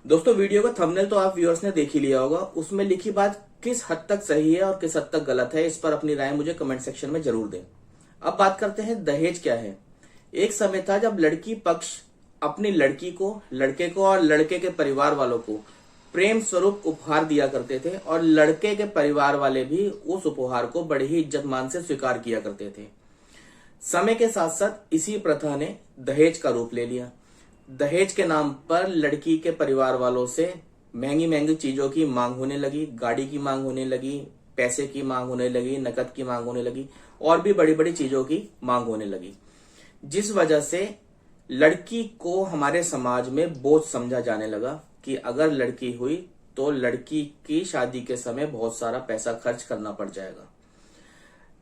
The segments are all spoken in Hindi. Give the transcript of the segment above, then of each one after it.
दोस्तों, वीडियो का थंबनेल तो आप व्यूअर्स ने देख ही लिया होगा। उसमें लिखी बात किस हद तक सही है और किस हद तक गलत है, इस पर अपनी राय मुझे कमेंट सेक्शन में जरूर दें। अब बात करते हैं दहेज क्या है। एक समय था जब लड़की पक्ष अपनी लड़की को, लड़के को और लड़के के परिवार वालों को प्रेम स्वरूप उपहार दिया करते थे और लड़के के परिवार वाले भी उस उपहार को बड़े ही इज्जत मान से स्वीकार किया करते थे। समय के साथ साथ इसी प्रथा ने दहेज का रूप ले लिया। दहेज के नाम पर लड़की के परिवार वालों से महंगी महंगी चीजों की मांग होने लगी, गाड़ी की मांग होने लगी, पैसे की मांग होने लगी, नकद की मांग होने लगी और भी बड़ी बड़ी चीजों की मांग होने लगी, जिस वजह से लड़की को हमारे समाज में बोझ समझा जाने लगा कि अगर लड़की हुई तो लड़की की शादी के समय बहुत सारा पैसा खर्च करना पड़ जाएगा।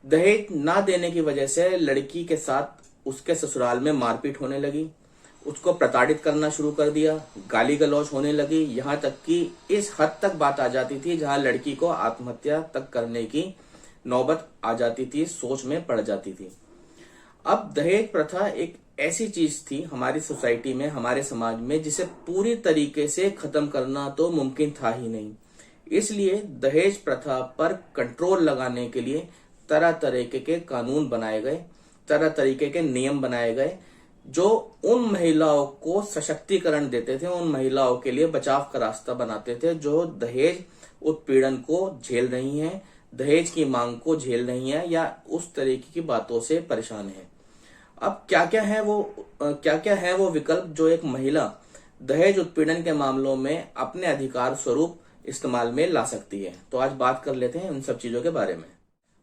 दहेज ना देने की वजह से लड़की के साथ उसके ससुराल में मारपीट होने लगी, उसको प्रताड़ित करना शुरू कर दिया, गाली गलौज होने लगी, यहाँ तक कि इस हद तक बात आ जाती थी जहां लड़की को आत्महत्या तक करने की नौबत आ जाती थी, सोच में पड़ जाती थी। अब दहेज प्रथा एक ऐसी चीज थी हमारी सोसाइटी में, हमारे समाज में, जिसे पूरी तरीके से खत्म करना तो मुमकिन था ही नहीं। इसलिए दहेज प्रथा पर कंट्रोल लगाने के लिए तरह तरीके के कानून बनाए गए, तरह तरीके के नियम बनाए गए, जो उन महिलाओं को सशक्तिकरण देते थे, उन महिलाओं के लिए बचाव का रास्ता बनाते थे जो दहेज उत्पीड़न को झेल रही हैं, दहेज की मांग को झेल रही हैं या उस तरीके की बातों से परेशान हैं। अब क्या क्या है वो विकल्प जो एक महिला दहेज उत्पीड़न के मामलों में अपने अधिकार स्वरूप इस्तेमाल में ला सकती है। तो आज बात कर लेते हैं उन सब चीजों के बारे में।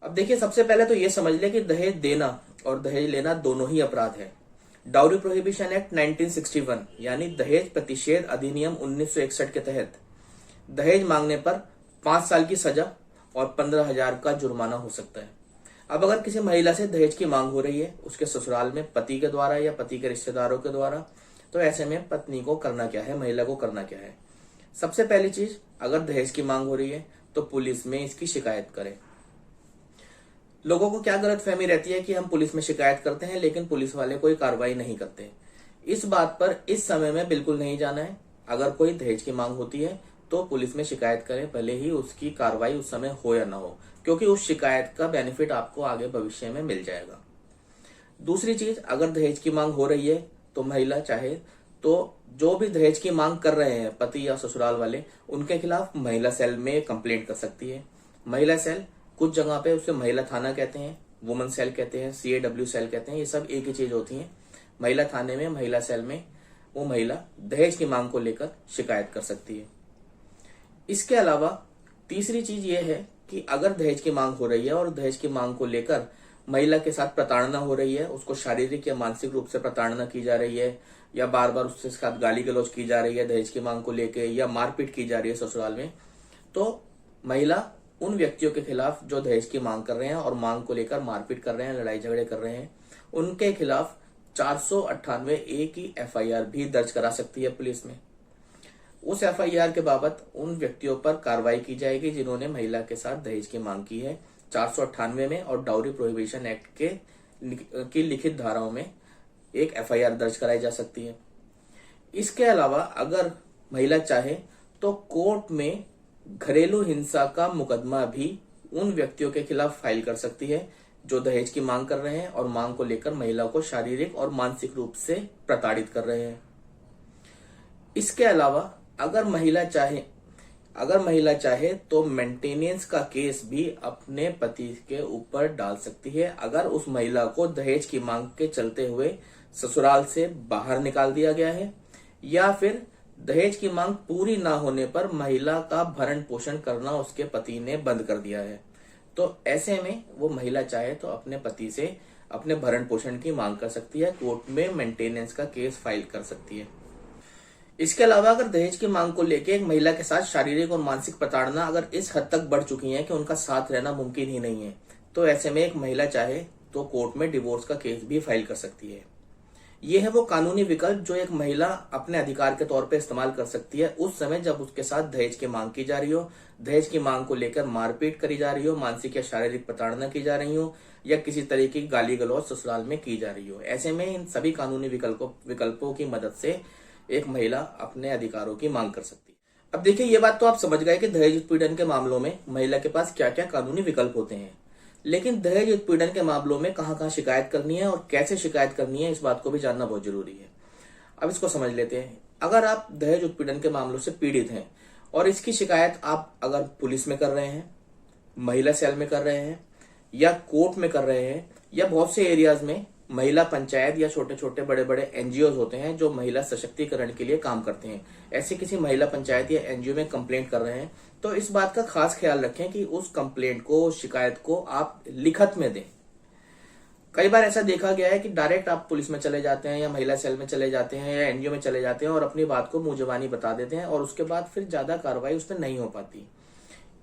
अब देखिए, सबसे पहले तो ये समझ ले कि दहेज देना और दहेज लेना दोनों ही अपराध है। डाउरी प्रोहिबिशन एक्ट 1961 यानी दहेज प्रतिषेध अधिनियम 1961 के तहत दहेज मांगने पर 5 साल की सजा और 15,000 का जुर्माना हो सकता है। अब अगर किसी महिला से दहेज की मांग हो रही है उसके ससुराल में पति के द्वारा या पति के रिश्तेदारों के द्वारा, तो ऐसे में पत्नी को करना क्या है, महिला को करना क्या है। सबसे पहली चीज, अगर दहेज की मांग हो रही है तो पुलिस में इसकी शिकायत करें। लोगों को क्या गलतफहमी रहती है कि हम पुलिस में शिकायत करते हैं लेकिन पुलिस वाले कोई कार्रवाई नहीं करते। इस बात पर इस समय में बिल्कुल नहीं जाना है। अगर कोई दहेज की मांग होती है तो पुलिस में शिकायत करें, भले ही उसकी कार्रवाई उस समय हो या ना हो, क्योंकि उस शिकायत का बेनिफिट आपको आगे भविष्य में मिल जाएगा। दूसरी चीज, अगर दहेज की मांग हो रही है तो महिला चाहे तो जो भी दहेज की मांग कर रहे हैं पति या ससुराल वाले, उनके खिलाफ महिला सेल में कंप्लेंट कर सकती है। महिला सेल, कुछ जगह पे उसे महिला थाना कहते हैं, वुमेन सेल कहते हैं, CAW सेल कहते हैं, ये सब एक ही चीज होती है। महिला थाने में, महिला सेल में वो महिला दहेज की मांग को लेकर शिकायत कर सकती है। इसके अलावा तीसरी चीज ये है कि अगर दहेज की मांग हो रही है और दहेज की मांग को लेकर महिला के साथ प्रताड़ना हो रही है, उसको शारीरिक या मानसिक रूप से प्रताड़ना की जा रही है या बार बार उसके साथ गाली गलौज की जा रही है दहेज की मांग को लेकर, या मारपीट की जा रही है ससुराल में, तो महिला उन व्यक्तियों के खिलाफ जो दहेज की मांग कर रहे हैं और मांग को लेकर मारपीट कर रहे हैं, लड़ाई झगड़े कर रहे हैं, उनके खिलाफ 498A की FIR भी दर्ज करा सकती है पुलिस में। उस FIR के बाबत उन व्यक्तियों पर कार्रवाई की जाएगी जिन्होंने महिला के साथ दहेज की मांग की है। 498 में और डाउरी प्रोहिबिशन एक्ट की लिखित धाराओं में एक FIR दर्ज कराई जा सकती है। इसके अलावा अगर महिला चाहे तो कोर्ट में घरेलू हिंसा का मुकदमा भी उन व्यक्तियों के खिलाफ फाइल कर सकती है जो दहेज की मांग कर रहे हैं और मांग को लेकर महिला को शारीरिक और मानसिक रूप से प्रताड़ित कर रहे हैं। इसके अलावा अगर महिला चाहे तो मेंटेनेंस का केस भी अपने पति के ऊपर डाल सकती है अगर उस महिला को दहेज की मांग के चलते हुए ससुराल से बाहर निकाल दिया गया है, या फिर दहेज की मांग पूरी ना होने पर महिला का भरण पोषण करना उसके पति ने बंद कर दिया है। तो ऐसे में वो महिला चाहे तो अपने पति से अपने भरण पोषण की मांग कर सकती है, कोर्ट में मेंटेनेंस का केस फाइल कर सकती है। इसके अलावा अगर दहेज की मांग को लेकर एक महिला के साथ शारीरिक और मानसिक प्रताड़ना अगर इस हद तक बढ़ चुकी है कि उनका साथ रहना मुमकिन ही नहीं है, तो ऐसे में एक महिला चाहे तो कोर्ट में डिवोर्स का केस भी फाइल कर सकती है। ये है वो कानूनी विकल्प जो एक महिला अपने अधिकार के तौर पे इस्तेमाल कर सकती है उस समय जब उसके साथ दहेज की मांग की जा रही हो, दहेज की मांग को लेकर मारपीट करी जा रही हो, मानसिक या शारीरिक प्रताड़ना की जा रही हो, या किसी तरीके की गाली गलौज ससुराल में की जा रही हो। ऐसे में इन सभी कानूनी विकल्पों की मदद से एक महिला अपने अधिकारों की मांग कर सकती है। अब देखिए, ये बात तो आप समझ गए कि दहेज उत्पीड़न के मामलों में महिला के पास क्या क्या कानूनी विकल्प होते हैं, लेकिन दहेज उत्पीड़न के मामलों में कहां कहां शिकायत करनी है और कैसे शिकायत करनी है, इस बात को भी जानना बहुत जरूरी है। अब इसको समझ लेते हैं। अगर आप दहेज उत्पीड़न के मामलों से पीड़ित हैं और इसकी शिकायत आप अगर पुलिस में कर रहे हैं, महिला सेल में कर रहे हैं, या कोर्ट में कर रहे हैं, या बहुत से एरियाज में महिला पंचायत या छोटे छोटे बड़े बड़े एनजीओ होते हैं जो महिला सशक्तिकरण के लिए काम करते हैं, ऐसे किसी महिला पंचायत या एनजीओ में कंप्लेंट कर रहे हैं, तो इस बात का खास ख्याल रखें कि उस कंप्लेंट को, उस शिकायत को आप लिखत में दें। कई बार ऐसा देखा गया है कि डायरेक्ट आप पुलिस में चले जाते हैं या महिला सेल में चले जाते हैं या एनजीओ में चले जाते हैं और अपनी बात को मुंह जबानी बता देते हैं और उसके बाद फिर ज्यादा कार्रवाई उस पर नहीं हो पाती।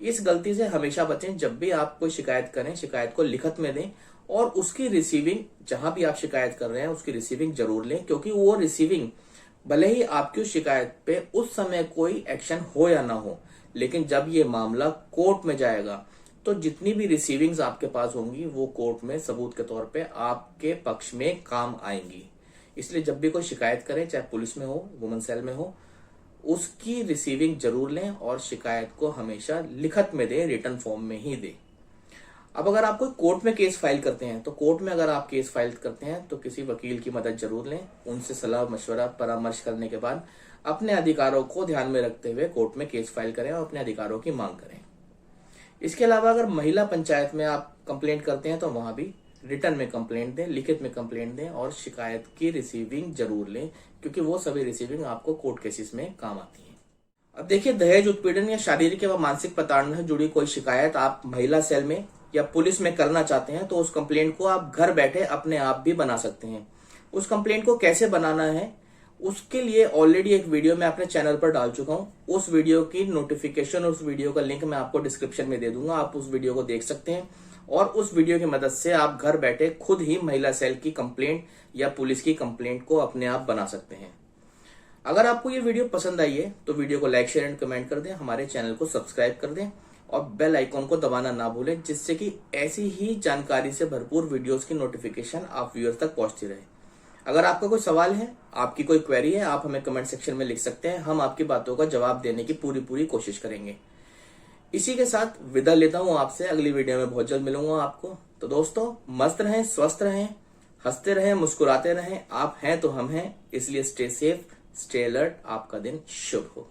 इस गलती से हमेशा बचें। जब भी आप कोई शिकायत करें, शिकायत को लिखत में दें और उसकी रिसीविंग, जहां भी आप शिकायत कर रहे हैं उसकी रिसीविंग जरूर लें, क्योंकि वो रिसीविंग, भले ही आपकी शिकायत पे उस समय कोई एक्शन हो या ना हो, लेकिन जब ये मामला कोर्ट में जाएगा तो जितनी भी रिसीविंग्स आपके पास होंगी वो कोर्ट में सबूत के तौर पे आपके पक्ष में काम आएंगी। इसलिए जब भी कोई शिकायत करें, चाहे पुलिस में हो, वुमेन सेल में हो, उसकी रिसीविंग जरूर लें और शिकायत को हमेशा लिखत में दें, रिटर्न फॉर्म में ही दें। अब अगर आप कोई कोर्ट में केस फाइल करते हैं तो कोर्ट में अगर आप केस फाइल करते हैं तो किसी वकील की मदद जरूर लें। उनसे सलाह मशवरा परामर्श करने के बाद अपने अधिकारों को ध्यान में रखते हुए कोर्ट में केस फाइल करें और अपने अधिकारों की मांग करें। इसके अलावा अगर महिला पंचायत में आप कंप्लेंट करते हैं तो वहां भी रिटर्न में कंप्लेंट दें, लिखित में कंप्लेंट दें और शिकायत की रिसीविंग जरूर लें, क्योंकि वो सभी रिसीविंग आपको कोर्ट केसेस में काम आती है। अब देखिए, दहेज उत्पीड़न या शारीरिक व मानसिक प्रताड़ना से जुड़ी कोई शिकायत आप महिला सेल में या पुलिस में करना चाहते हैं तो उस कंप्लेंट को आप घर बैठे अपने आप भी बना सकते हैं। उस कंप्लेंट को कैसे बनाना है, उसके लिए ऑलरेडी एक वीडियो मैं अपने चैनल पर डाल चुका हूं। उस वीडियो की नोटिफिकेशन, उस वीडियो का लिंक मैं आपको डिस्क्रिप्शन में दे दूंगा। आप उस वीडियो को देख सकते हैं और उस वीडियो की मदद से आप घर बैठे खुद ही महिला सेल की कंप्लेंट या पुलिस की कंप्लेंट को अपने आप बना सकते हैं। अगर आपको ये वीडियो पसंद आई है तो वीडियो को लाइक, शेयर एंड कमेंट कर दें, हमारे चैनल को सब्सक्राइब कर दें और बेल आइकॉन को दबाना ना भूलें, जिससे कि ऐसी ही जानकारी से भरपूर वीडियोस की नोटिफिकेशन आप व्यूअर्स तक पहुंचती रहे। अगर आपका कोई सवाल है, आपकी कोई क्वेरी है, आप हमें कमेंट सेक्शन में लिख सकते हैं। हम आपकी बातों का जवाब देने की पूरी कोशिश करेंगे। इसी के साथ विदा लेता हूं आपसे। अगली वीडियो में बहुत जल्द मिलूंगा आपको। तो दोस्तों, मस्त रहें, स्वस्थ रहें, हंसते रहें, मुस्कुराते रहें। आप हैं तो हम हैं, इसलिए स्टे सेफ, स्टे अलर्ट। आपका दिन शुभ हो।